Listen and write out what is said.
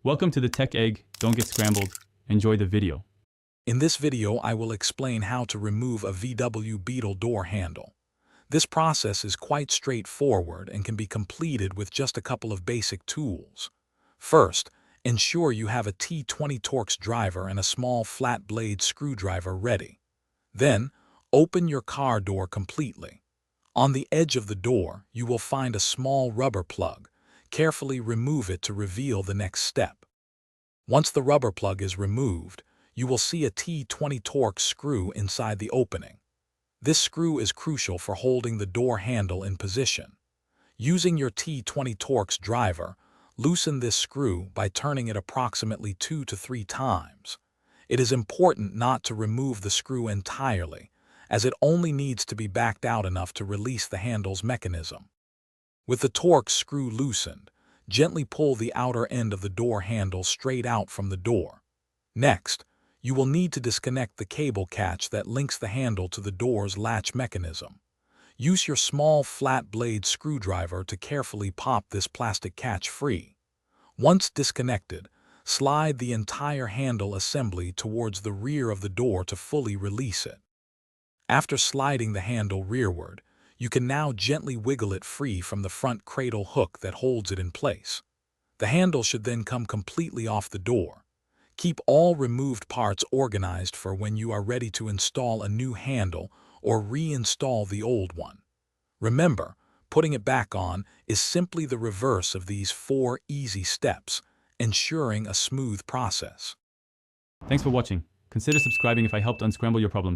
Welcome to the Tech Egg. Don't get scrambled. Enjoy the video. In this video, I will explain how to remove a VW Beetle door handle. This process is quite straightforward and can be completed with just a couple of basic tools. First, ensure you have a T20 Torx driver and a small flat blade screwdriver ready. Then, open your car door completely. On the edge of the door, you will find a small rubber plug. Carefully remove it to reveal the next step. Once the rubber plug is removed, you will see a T20 Torx screw inside the opening. This screw is crucial for holding the door handle in position. Using your T20 Torx driver, loosen this screw by turning it approximately 2 to 3 times. It is important not to remove the screw entirely, as it only needs to be backed out enough to release the handle's mechanism. With the Torx screw loosened, gently pull the outer end of the door handle straight out from the door. Next, you will need to disconnect the cable catch that links the handle to the door's latch mechanism. Use your small flat blade screwdriver to carefully pop this plastic catch free. Once disconnected, slide the entire handle assembly towards the rear of the door to fully release it. After sliding the handle rearward, you can now gently wiggle it free from the front cradle hook that holds it in place. The handle should then come completely off the door. Keep all removed parts organized for when you are ready to install a new handle or reinstall the old one. Remember, putting it back on is simply the reverse of these 4 easy steps, ensuring a smooth process. Thanks for watching. Consider subscribing if I helped unscramble your problems.